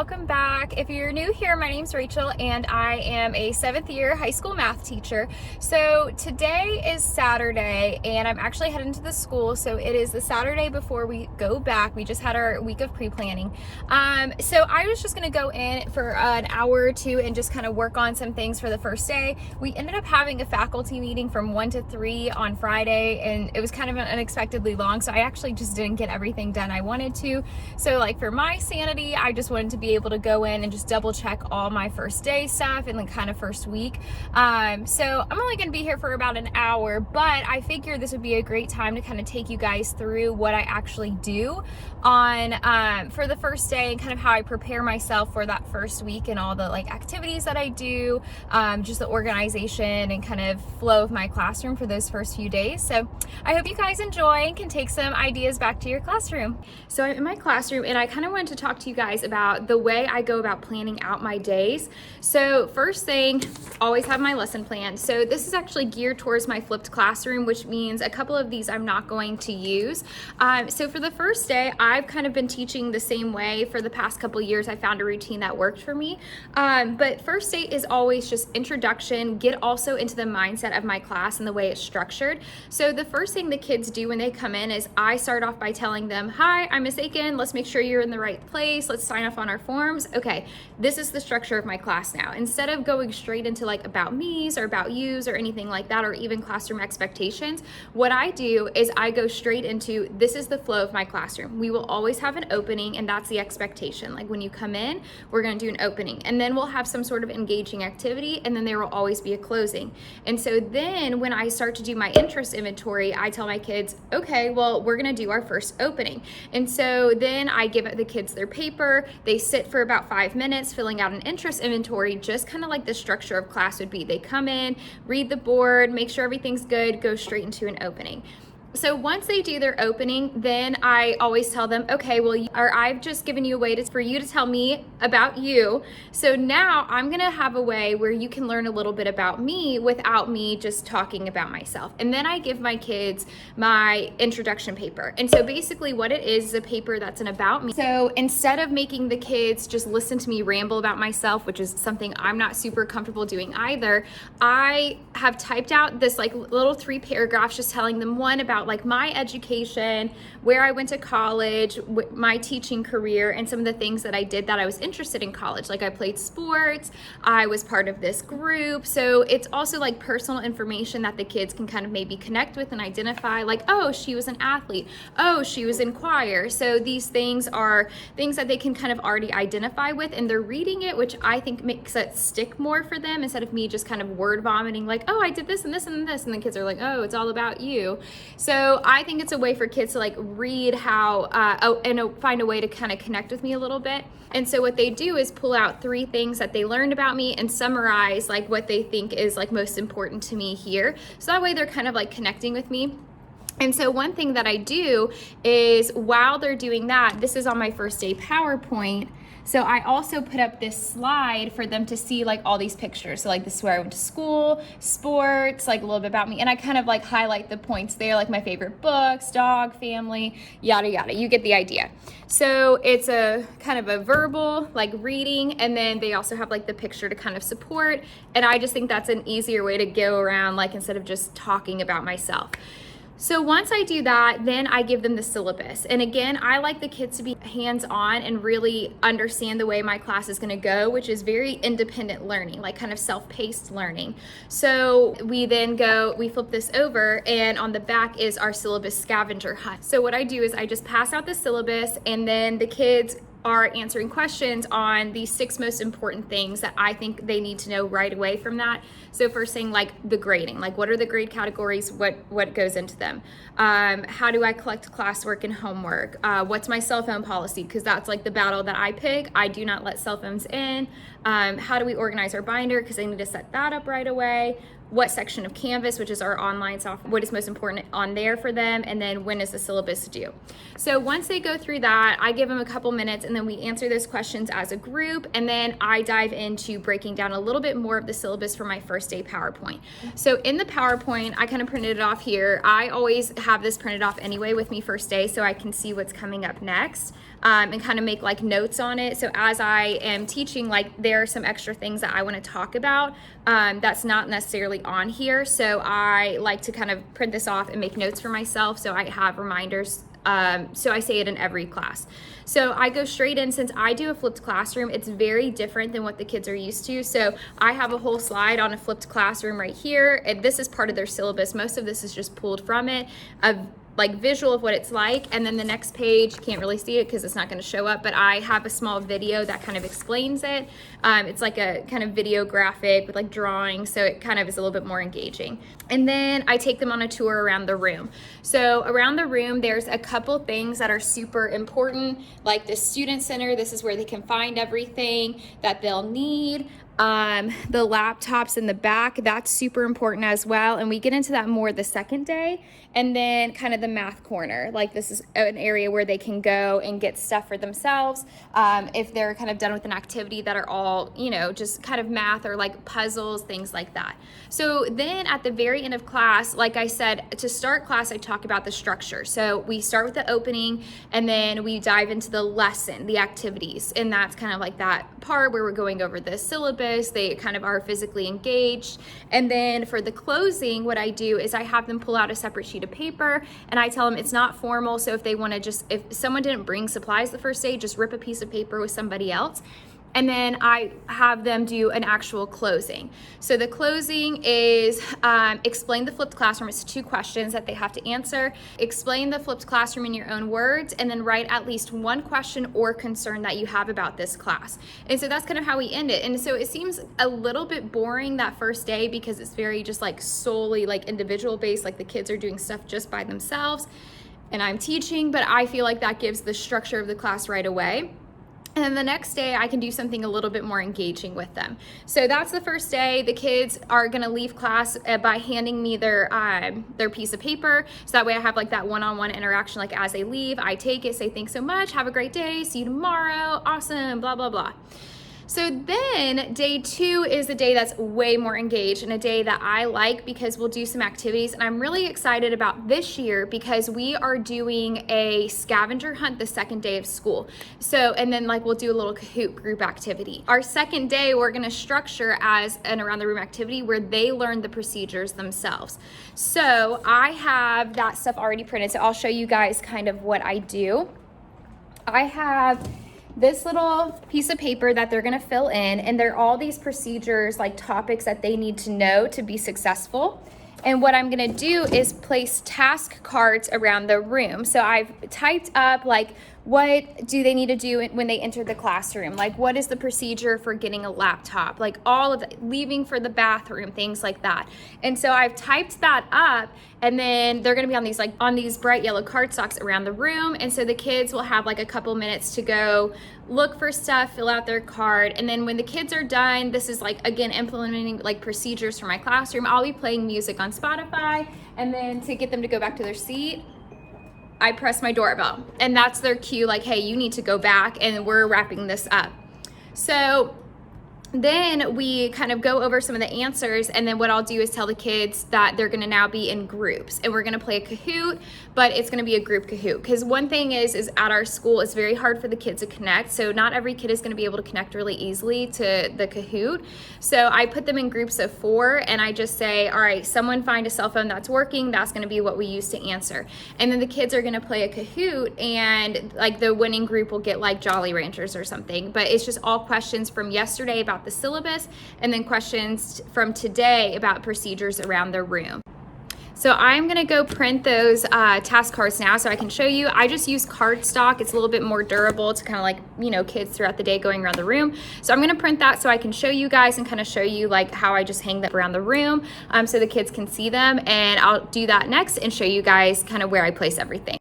welcome back. If you're new here, my name's Rachel and I am a 7th year high school math teacher. So today is Saturday and I'm actually heading to the school. So it is the Saturday before we go back. We just had our week of pre-planning. So I was just gonna go in for an hour or two and just kind of work on some things for the first day. We ended up having a faculty meeting from 1 to 3 on Friday and it was kind of unexpectedly long. So I actually just didn't get everything done I wanted to. So like for my sanity, I just wanted to be able to go in and just double check all my first day stuff and like kind of first week. So I'm only gonna be here for about an hour, but I figured this would be a great time to kind of take you guys through what I actually do on for the first day and kind of how I prepare myself for that first week and all the like activities that I do, just the organization and kind of flow of my classroom for those first few days. So I hope you guys enjoy and can take some ideas back to your classroom. So I'm in my classroom and I kind of wanted to talk to you guys about the way I go about planning out my days. So first thing, always have my lesson plan. So this is actually geared towards my flipped classroom, which means a couple of these I'm not going to use. So for the first day, I've kind of been teaching the same way for the past couple years. I found a routine that worked for me. But first day is always just introduction, get also into the mindset of my class and the way it's structured. So the first thing the kids do when they come in is I start off by telling them, hi, I'm Miss Aiken. Let's make sure you're in the right place. Let's sign off on our forms. Okay, this is the structure of my class now. Instead of going straight into like about me's or about you's or anything like that, or even classroom expectations, what I do is I go straight into this is the flow of my classroom. We will always have an opening and that's the expectation. Like when you come in, we're going to do an opening and then we'll have some sort of engaging activity and then there will always be a closing. And so then when I start to do my interest inventory, I tell my kids, okay, well, we're going to do our first opening. And so then I give the kids their paper. They sit for about 5 minutes filling out an interest inventory, just kind of like the structure of class would be. They come in, read the board, make sure everything's good, go straight into an opening. So once they do their opening, then I always tell them, okay, well, I've just given you a way for you to tell me about you. So now I'm gonna have a way where you can learn a little bit about me without me just talking about myself. And then I give my kids my introduction paper. And so basically what it is a paper that's an about me. So instead of making the kids just listen to me ramble about myself, which is something I'm not super comfortable doing either, I have typed out this like little 3 paragraphs just telling them one about like my education, where I went to college, my teaching career, and some of the things that I did that I was interested in college. Like I played sports, I was part of this group. So it's also like personal information that the kids can kind of maybe connect with and identify like, oh, she was an athlete. Oh, she was in choir. So these things are things that they can kind of already identify with and they're reading it, which I think makes it stick more for them instead of me just kind of word vomiting like, oh, I did this and this and this. And the kids are like, oh, it's all about you. So I think it's a way for kids to like read how, find a way to kind of connect with me a little bit. And so what they do is pull out 3 things that they learned about me and summarize like what they think is like most important to me here. So that way they're kind of like connecting with me. And so one thing that I do is while they're doing that, this is on my first day PowerPoint. So I also put up this slide for them to see like all these pictures. So like this is where I went to school, sports, like a little bit about me. And I kind of like highlight the points there, like my favorite books, dog, family, yada, yada. You get the idea. So it's a kind of a verbal like reading. And then they also have like the picture to kind of support. And I just think that's an easier way to go around like instead of just talking about myself. So once I do that, then I give them the syllabus. And again, I like the kids to be hands-on and really understand the way my class is gonna go, which is very independent learning, like kind of self-paced learning. So we then we flip this over and on the back is our syllabus scavenger hunt. So what I do is I just pass out the syllabus and then the kids are answering questions on the 6 most important things that I think they need to know right away from that. So first thing, like the grading, like what are the grade categories, what goes into them? How do I collect classwork and homework? What's my cell phone policy? Because that's like the battle that I pick. I do not let cell phones in. How do we organize our binder? Because I need to set that up right away. what section of Canvas, which is our online software, what is most important on there for them, and then when is the syllabus due. So once they go through that, I give them a couple minutes and then we answer those questions as a group, and then I dive into breaking down a little bit more of the syllabus for my first day PowerPoint. So in the PowerPoint, I kind of printed it off here. I always have this printed off anyway with me first day so I can see what's coming up next. And kind of make like notes on it. So as I am teaching, like there are some extra things that I want to talk about that's not necessarily on here. So I like to kind of print this off and make notes for myself so I have reminders. So I say it in every class. So I go straight in. Since I do a flipped classroom, it's very different than what the kids are used to. So I have a whole slide on a flipped classroom right here. And this is part of their syllabus. Most of this is just pulled from it. Like visual of what it's like, and then the next page, you can't really see it because it's not going to show up, but I have a small video that kind of explains it. It's like a kind of video graphic with like drawings, so it kind of is a little bit more engaging. And then I take them on a tour around the room. So around the room, there's a couple things that are super important, like the student center. This is where they can find everything that they'll need. The laptops in the back, that's super important as well. And we get into that more the second day. And then kind of the math corner, like this is an area where they can go and get stuff for themselves. If they're kind of done with an activity that are all, you know, just kind of math or like puzzles, things like that. So then at the very end of class, like I said, to start class, I talk about the structure. So we start with the opening and then we dive into the lesson, the activities. And that's kind of like that part where we're going over the syllabus. They kind of are physically engaged. And then for the closing, what I do is I have them pull out a separate sheet of paper and I tell them it's not formal. So if they want to if someone didn't bring supplies the first day, just rip a piece of paper with somebody else. And then I have them do an actual closing. So the closing is explain the flipped classroom. It's 2 questions that they have to answer. Explain the flipped classroom in your own words, and then write at least 1 question or concern that you have about this class. And so that's kind of how we end it. And so it seems a little bit boring that first day because it's very just like solely like individual based, like the kids are doing stuff just by themselves and I'm teaching, but I feel like that gives the structure of the class right away. And then the next day I can do something a little bit more engaging with them. So that's the first day. The kids are gonna leave class by handing me their piece of paper. So that way I have like that one-on-one interaction, like as they leave, I take it, say thanks so much, have a great day, see you tomorrow, awesome, blah, blah, blah. So then day 2 is the day that's way more engaged and a day that I like because we'll do some activities. And I'm really excited about this year because we are doing a scavenger hunt the second day of school. So, and then like we'll do a little Kahoot group activity. Our second day, we're gonna structure as an around the room activity where they learn the procedures themselves. So I have that stuff already printed. So I'll show you guys kind of what I do. I have this little piece of paper that they're gonna fill in, and there are all these procedures, like topics that they need to know to be successful. And what I'm gonna do is place task cards around the room. So I've typed up like, what do they need to do when they enter the classroom? Like, what is the procedure for getting a laptop? Like all of it, leaving for the bathroom, things like that. And so I've typed that up, and then they're gonna be on these bright yellow cardstocks around the room. And so the kids will have like a couple minutes to go look for stuff, fill out their card. And then when the kids are done, this is like, again, implementing like procedures for my classroom. I'll be playing music on Spotify. And then to get them to go back to their seat, I press my doorbell, and that's their cue, like, hey, you need to go back and we're wrapping this up. So then we kind of go over some of the answers, and then what I'll do is tell the kids that they're gonna now be in groups and we're gonna play a Kahoot, but it's gonna be a group Kahoot. Because one thing is at our school, it's very hard for the kids to connect. So not every kid is gonna be able to connect really easily to the Kahoot. So I put them in groups of 4 and I just say, all right, someone find a cell phone that's working. That's gonna be what we use to answer. And then the kids are gonna play a Kahoot, and like the winning group will get like Jolly Ranchers or something. But it's just all questions from yesterday about the syllabus, and then questions from today about procedures around the room. So I'm gonna go print those task cards now so I can show you. I just use cardstock. It's a little bit more durable to kind of like, you know, kids throughout the day going around the room. So I'm gonna print that so I can show you guys and kind of show you like how I just hang them around the room so the kids can see them. And I'll do that next and show you guys kind of where I place everything.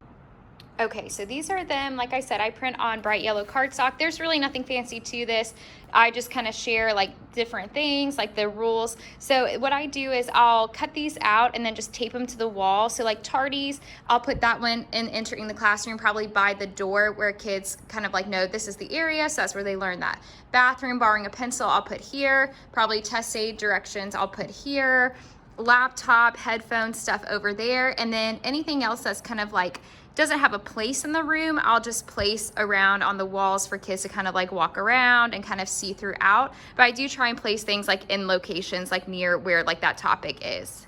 Okay, so these are them. Like I said, I print on bright yellow cardstock. There's really nothing fancy to this. I just kind of share like different things, like the rules. So what I do is I'll cut these out and then just tape them to the wall. So like Tardy's, I'll put that one in entering the classroom, probably by the door where kids kind of like know this is the area. So that's where they learn that. Bathroom, borrowing a pencil, I'll put here. Probably test aid directions, I'll put here. Laptop, headphones, stuff over there. And then anything else that's kind of like doesn't have a place in the room, I'll just place around on the walls for kids to kind of like walk around and kind of see throughout. But I do try and place things like in locations like near where like that topic is.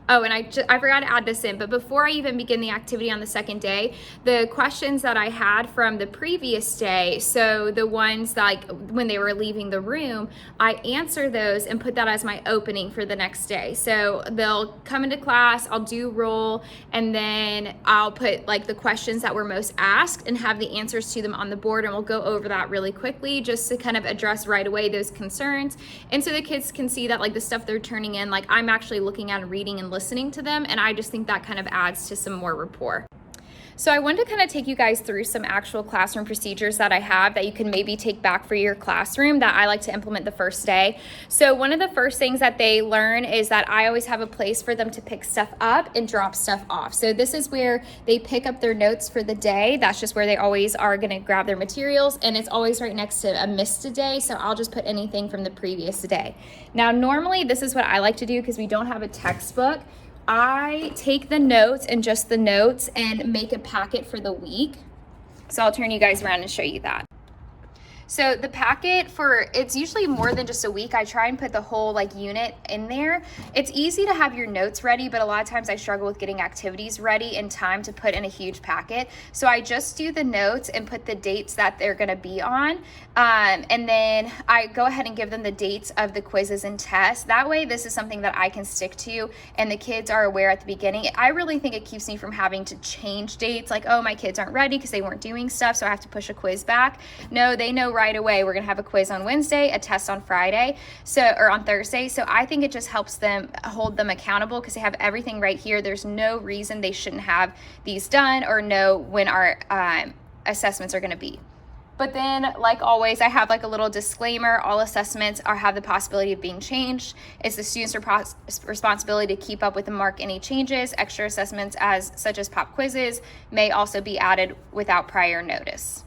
Oh, and I forgot to add this in, but before I even begin the activity on the second day, the questions that I had from the previous day, so the ones like when they were leaving the room, I answer those and put that as my opening for the next day. So they'll come into class, I'll do roll, and then I'll put like the questions that were most asked and have the answers to them on the board, and we'll go over that really quickly just to kind of address right away those concerns. And so the kids can see that like the stuff they're turning in, like I'm actually looking at and reading and listening to them, and I just think that kind of adds to some more rapport. So I wanted to kind of take you guys through some actual classroom procedures that I have that you can maybe take back for your classroom that I like to implement the first day. So one of the first things that they learn is that I always have a place for them to pick stuff up and drop stuff off. So this is where they pick up their notes for the day. That's just where they always are going to grab their materials, and it's always right next to a missed a day. So I'll just put anything from the previous day. Now normally this is what I like to do because we don't have a textbook. I take the notes and just the notes and make a packet for the week. So I'll turn you guys around and show you that. So the packet it's usually more than just a week. I try and put the whole like unit in there. It's easy to have your notes ready, but a lot of times I struggle with getting activities ready in time to put in a huge packet. So I just do the notes and put the dates that they're gonna be on. And then I go ahead and give them the dates of the quizzes and tests. That way this is something that I can stick to and the kids are aware at the beginning. I really think it keeps me from having to change dates, like, oh, my kids aren't ready because they weren't doing stuff, so I have to push a quiz back. No, they know right away we're gonna have a quiz on Wednesday, a test on Friday, or on Thursday. So I think it just helps them hold them accountable because they have everything right here. There's no reason they shouldn't have these done or know when our assessments are gonna be. But then, like always, I have like a little disclaimer. All assessments have the possibility of being changed. It's the student's responsibility to keep up with and mark any changes. Extra assessments such as pop quizzes may also be added without prior notice.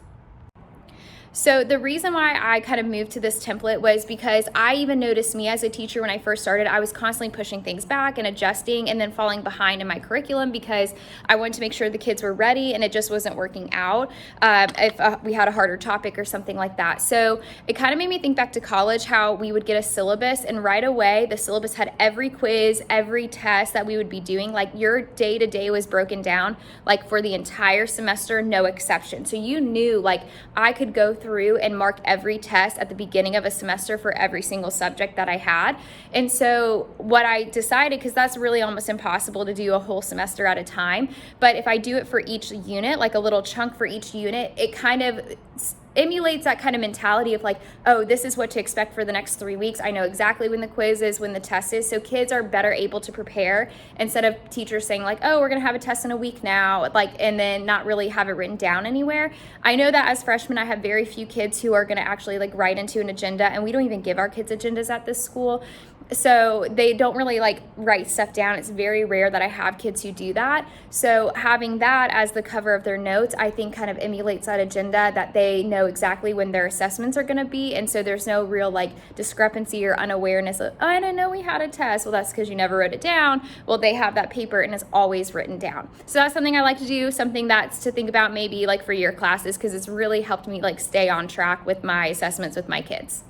So the reason why I kind of moved to this template was because I even noticed me as a teacher when I first started, I was constantly pushing things back and adjusting and then falling behind in my curriculum because I wanted to make sure the kids were ready and it just wasn't working out if we had a harder topic or something like that. So it kind of made me think back to college, how we would get a syllabus and right away the syllabus had every quiz, every test that we would be doing. Like your day to day was broken down like for the entire semester, no exception. So you knew like I could go through and mark every test at the beginning of a semester for every single subject that I had. And so what I decided, because that's really almost impossible to do a whole semester at a time, but if I do it for each unit, like a little chunk for each unit, it kind of emulates that kind of mentality of like, oh, this is what to expect for the next 3 weeks. I know exactly when the quiz is, when the test is. So kids are better able to prepare instead of teachers saying like, oh, we're going to have a test in a week now, like, and then not really have it written down anywhere. I know that as freshmen, I have very few kids who are going to actually like write into an agenda, and we don't even give our kids agendas at this school. So they don't really like write stuff down. It's very rare that I have kids who do that. So having that as the cover of their notes, I think kind of emulates that agenda that they know exactly when their assessments are going to be. And so there's no real like discrepancy or unawareness of, oh, I didn't know we had a test. Well, that's because you never wrote it down. Well, they have that paper and it's always written down. So that's something I like to do, something that's to think about maybe like for your classes, because it's really helped me like stay on track with my assessments with my kids.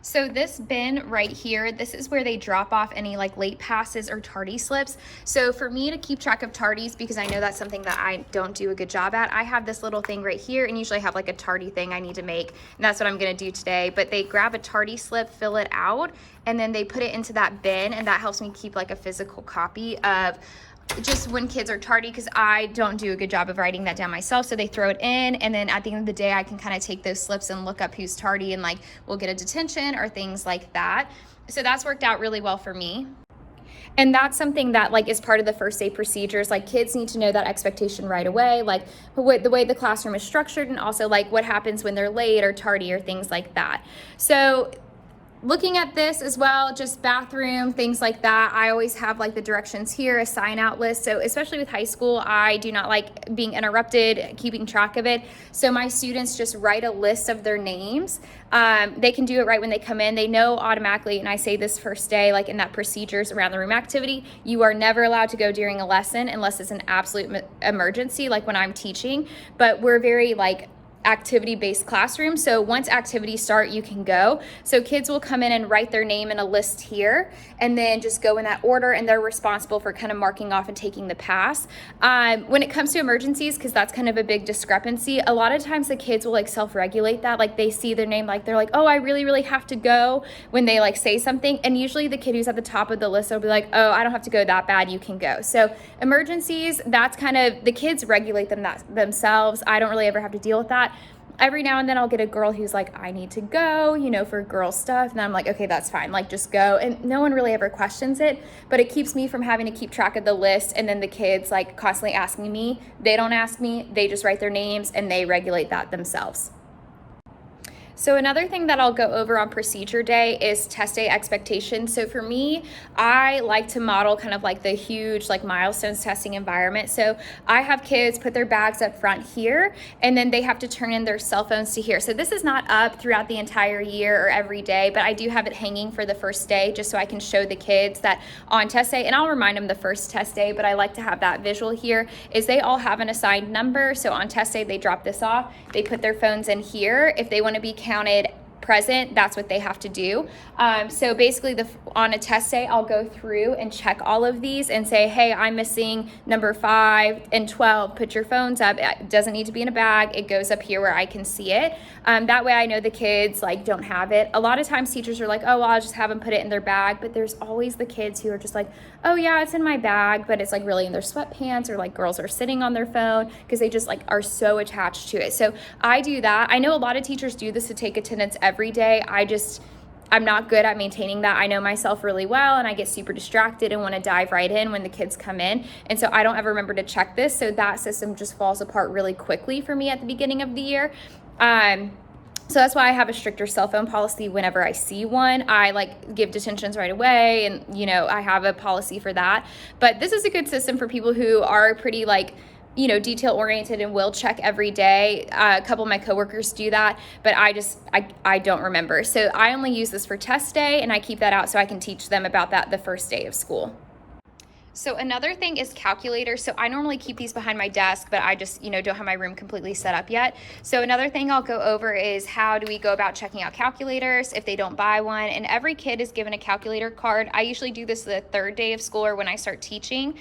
So this bin right here, this is where they drop off any like late passes or tardy slips. So for me to keep track of tardies, because I know that's something that I don't do a good job at, I have this little thing right here, and usually I have like a tardy thing I need to make, and that's what I'm gonna do today. But they grab a tardy slip, fill it out, and then they put it into that bin, and that helps me keep like a physical copy of just when kids are tardy, because I don't do a good job of writing that down myself. So they throw it in, and then at the end of the day I can kind of take those slips and look up who's tardy, and like we'll get a detention or things like that. So that's worked out really well for me. And that's something that like is part of the first day procedures. Like kids need to know that expectation right away, like the way the classroom is structured, and also like what happens when they're late or tardy or things like that. So looking at this as well, just bathroom, things like that, I always have like the directions here, a sign out list. So especially with high school, I do not like being interrupted, keeping track of it. So my students just write a list of their names. They can do it right when they come in. They know automatically, and I say this first day, like in that procedures around the room activity, you are never allowed to go during a lesson unless it's an absolute emergency, like when I'm teaching. But we're very like activity-based classroom. So once activities start, you can go. So kids will come in and write their name in a list here and then just go in that order, and they're responsible for kind of marking off and taking the pass. When it comes to emergencies, because that's kind of a big discrepancy, a lot of times the kids will like self-regulate that. Like they see their name, like they're like, oh, I really, really have to go when they like say something. And usually the kid who's at the top of the list will be like, oh, I don't have to go that bad, you can go. So emergencies, that's kind of, the kids regulate them themselves. I don't really ever have to deal with that. Every now and then I'll get a girl who's like, I need to go, for girl stuff. And I'm like, okay, that's fine. Like, just go. And no one really ever questions it, but it keeps me from having to keep track of the list. And then the kids like constantly asking me, they don't ask me, they just write their names and they regulate that themselves. So another thing that I'll go over on procedure day is test day expectations. So for me, I like to model kind of like the huge like milestones testing environment. So I have kids put their bags up front here, and then they have to turn in their cell phones to here. So this is not up throughout the entire year or every day, but I do have it hanging for the first day just so I can show the kids that on test day, and I'll remind them the first test day, but I like to have that visual here, is they all have an assigned number. So on test day, they drop this off, they put their phones in here. If they want to be counted present, that's what they have to do. So basically on a test day, I'll go through and check all of these and say, hey, I'm missing number 5 and 12. Put your phones up. It doesn't need to be in a bag. It goes up here where I can see it. That way I know the kids like don't have it. A lot of times teachers are like, oh, well, I'll just have them put it in their bag. But there's always the kids who are just like, oh yeah, it's in my bag, but it's like really in their sweatpants, or like girls are sitting on their phone because they just like are so attached to it. So I do that. I know a lot of teachers do this to take attendance every day. I'm not good at maintaining that. I know myself really well, and I get super distracted and want to dive right in when the kids come in. And so I don't ever remember to check this. So that system just falls apart really quickly for me at the beginning of the year. So that's why I have a stricter cell phone policy whenever I see one. I like give detentions right away, and I have a policy for that. But this is a good system for people who are pretty like detail oriented and will check every day. A couple of my coworkers do that, but I don't remember. So I only use this for test day, and I keep that out so I can teach them about that the first day of school. So another thing is calculators. So I normally keep these behind my desk, but I just, don't have my room completely set up yet. So another thing I'll go over is how do we go about checking out calculators if they don't buy one. And every kid is given a calculator card. I usually do this the third day of school or when I start teaching.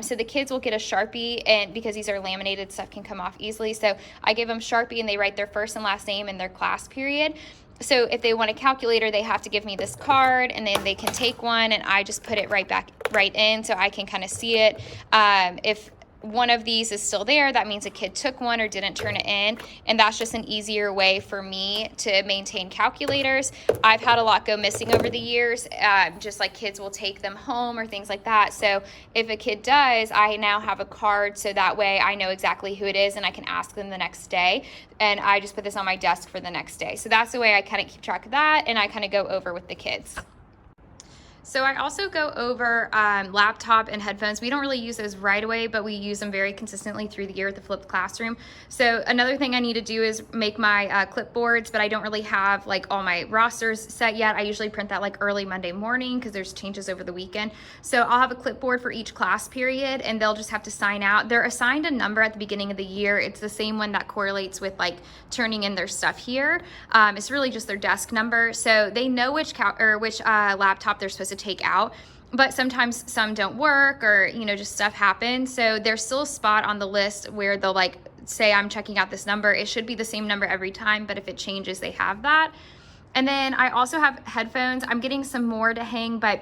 So the kids will get a Sharpie, and because these are laminated, stuff can come off easily. So I give them Sharpie, and they write their first and last name in their class period. So if they want a calculator, they have to give me this card, and then they can take one, and I just put it right in so I can kind of see it. If one of these is still there, that means a kid took one or didn't turn it in, and that's just an easier way for me to maintain calculators. I've had a lot go missing over the years, just like kids will take them home or things like that. So if a kid does, I now have a card, so that way I know exactly who it is and I can ask them the next day, and I just put this on my desk for the next day. So that's the way I kind of keep track of that, and I kind of go over with the kids. So I also go over laptop and headphones. We don't really use those right away, but we use them very consistently through the year with the flipped classroom. So another thing I need to do is make my clipboards, but I don't really have like all my rosters set yet. I usually print that like early Monday morning because there's changes over the weekend. So I'll have a clipboard for each class period, and they'll just have to sign out. They're assigned a number at the beginning of the year. It's the same one that correlates with like turning in their stuff here. It's really just their desk number. So they know which laptop they're supposed to take out, but sometimes some don't work, or just stuff happens. So there's still a spot on the list where they'll like say, I'm checking out this number. It should be the same number every time, but if it changes, they have that. And then I also have headphones. I'm getting some more to hang, but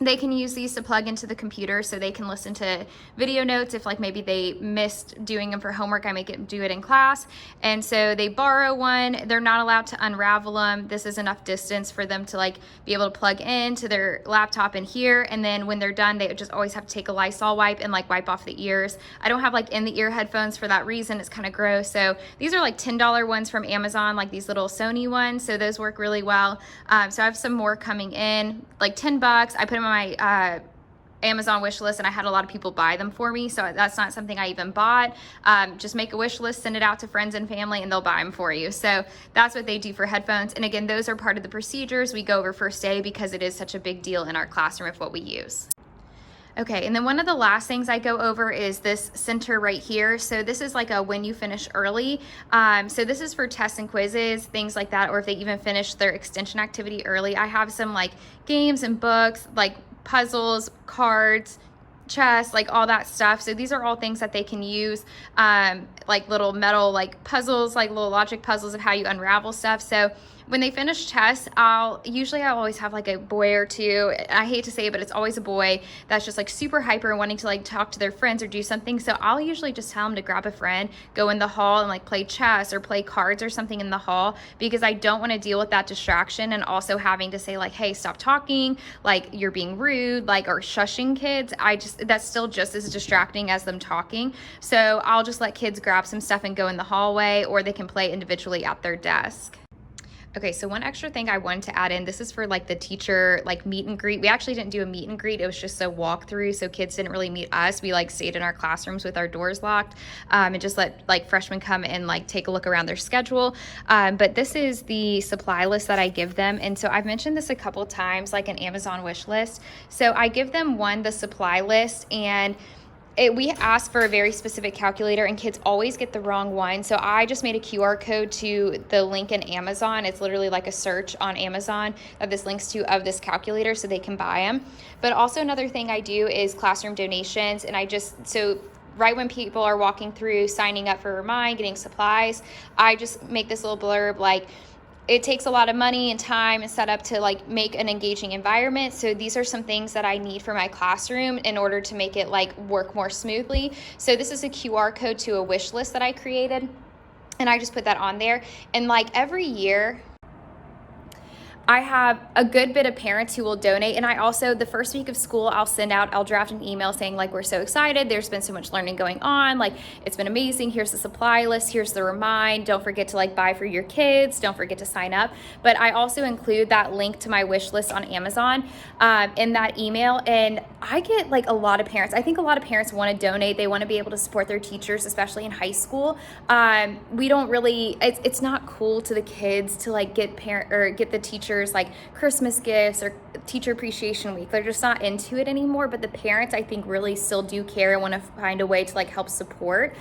They can use these to plug into the computer so they can listen to video notes if like maybe they missed doing them for homework. I make them do it in class. And so they borrow one. They're not allowed to unravel them. This is enough distance for them to like be able to plug into their laptop in here. And then when they're done, they just always have to take a Lysol wipe and like wipe off the ears. I don't have like in the ear headphones for that reason. It's kind of gross. So these are like $10 ones from Amazon, like these little Sony ones. So those work really well. So I have some more coming in, like $10. I put them on my Amazon wish list, and I had a lot of people buy them for me, so that's not something I even bought. Just make a wish list, send it out to friends and family, and they'll buy them for you. So that's what they do for headphones. And again, those are part of the procedures we go over first day because it is such a big deal in our classroom of what we use. Okay, and then one of the last things I go over is this center right here. So this is like a when you finish early. So this is for tests and quizzes, things like that, or if they even finish their extension activity early. I have some like games and books, like puzzles, cards, chess, like all that stuff. So these are all things that they can use, like little metal like puzzles, like little logic puzzles of how you unravel stuff. So when they finish tests, I'll always have like a boy or two. I hate to say it, but it's always a boy that's just like super hyper and wanting to like talk to their friends or do something. So I'll usually just tell them to grab a friend, go in the hall and like play chess or play cards or something in the hall, because I don't want to deal with that distraction and also having to say like, hey, stop talking, like you're being rude, like, or shushing kids. That's still just as distracting as them talking. So I'll just let kids grab some stuff and go in the hallway, or they can play individually at their desk. Okay, so one extra thing I wanted to add in, this is for like the teacher like meet and greet. We actually didn't do a meet and greet. It was just a walkthrough, so kids didn't really meet us. We like stayed in our classrooms with our doors locked, and just let like freshmen come and like take a look around their schedule. But this is the supply list that I give them. And so I've mentioned this a couple times, like an Amazon wish list. So I give them the supply list, and we ask for a very specific calculator, and kids always get the wrong one. So I just made a QR code to the link in Amazon. It's literally like a search on Amazon that this links to of this calculator so they can buy them. But also another thing I do is classroom donations. And so right when people are walking through, signing up for Remind, getting supplies, I just make this little blurb like, it takes a lot of money and time and setup to like make an engaging environment. So these are some things that I need for my classroom in order to make it like work more smoothly. So this is a QR code to a wish list that I created, and I just put that on there. And like every year, I have a good bit of parents who will donate. And I also, the first week of school, I'll draft an email saying like, we're so excited. There's been so much learning going on. Like, it's been amazing. Here's the supply list. Here's the Remind. Don't forget to like buy for your kids. Don't forget to sign up. But I also include that link to my wish list on Amazon in that email. And I get like a lot of parents. I think a lot of parents want to donate. They want to be able to support their teachers, especially in high school. We don't really, it's not cool to the kids to like get the teachers like Christmas gifts or teacher appreciation week. They're just not into it anymore, but the parents I think really still do care and want to find a way to like help support.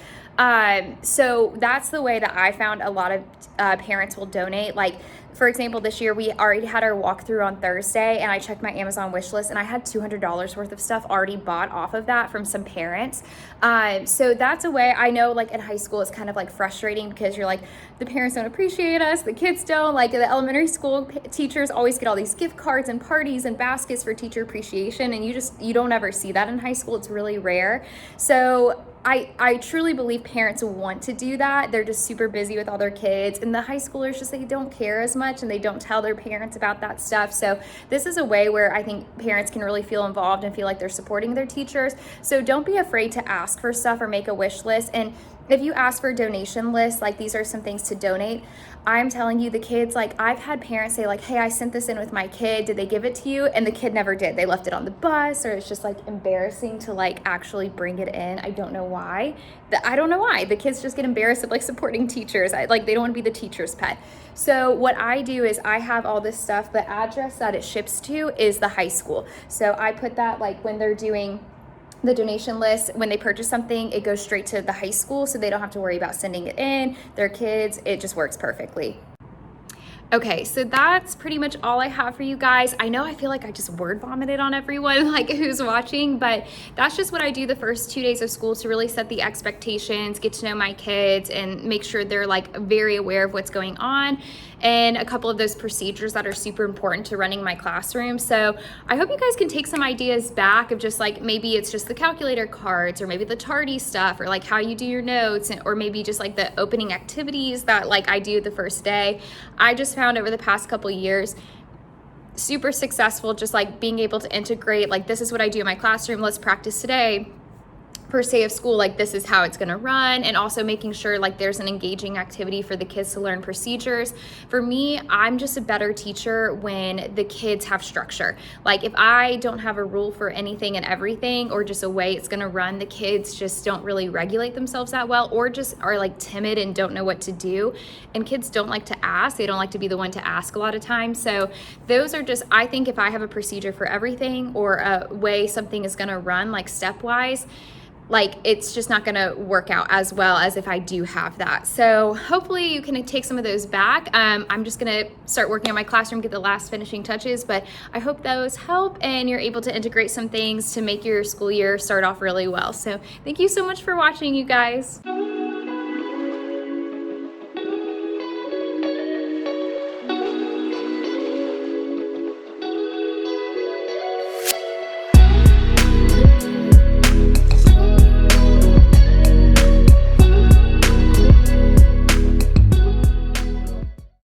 So that's the way that I found a lot of parents will donate. Like, for example, this year we already had our walkthrough on Thursday, and I checked my Amazon wish list, and I had $200 worth of stuff already bought off of that from some parents. So that's a way. I know like in high school it's kind of like frustrating because you're like, the parents don't appreciate us, the kids don't. Like the elementary school teachers always get all these gift cards and parties and baskets for teacher appreciation, and you don't ever see that in high school. It's really rare. So I truly believe parents want to do that. They're just super busy with all their kids, and the high schoolers just, they don't care as much and they don't tell their parents about that stuff. So this is a way where I think parents can really feel involved and feel like they're supporting their teachers. So don't be afraid to ask for stuff or make a wish list. And if you ask for a donation list, like these are some things to donate, I'm telling you, the kids, like I've had parents say like, hey, I sent this in with my kid. Did they give it to you? And the kid never did. They left it on the bus, or it's just like embarrassing to like actually bring it in. I don't know why. The kids just get embarrassed of like supporting teachers. They don't want to be the teacher's pet. So what I do is I have all this stuff. The address that it ships to is the high school. So I put that like when they're doing the donation list, when they purchase something, it goes straight to the high school, so they don't have to worry about sending it in, their kids. It just works perfectly. Okay, so that's pretty much all I have for you guys. I know I feel like I just word vomited on everyone like who's watching, but that's just what I do the first 2 days of school to really set the expectations, get to know my kids, and make sure they're like very aware of what's going on, and a couple of those procedures that are super important to running my classroom. So I hope you guys can take some ideas back of just like, maybe it's just the calculator cards, or maybe the Tardy stuff, or like how you do your notes, or maybe just like the opening activities that like I do the first day. I just found over the past couple years super successful just like being able to integrate, like, this is what I do in my classroom, let's practice today. First day of school, like, this is how it's going to run, and also making sure like there's an engaging activity for the kids to learn procedures. For me, I'm just a better teacher when the kids have structure. Like, if I don't have a rule for anything and everything, or just a way it's going to run, the kids just don't really regulate themselves that well, or just are like timid and don't know what to do. And kids don't like to ask, they don't like to be the one to ask a lot of times. So those are just, I think if I have a procedure for everything, or a way something is going to run like stepwise, like, it's just not gonna work out as well as if I do have that. So hopefully you can take some of those back. I'm just gonna start working on my classroom, get the last finishing touches, but I hope those help and you're able to integrate some things to make your school year start off really well. So thank you so much for watching, you guys.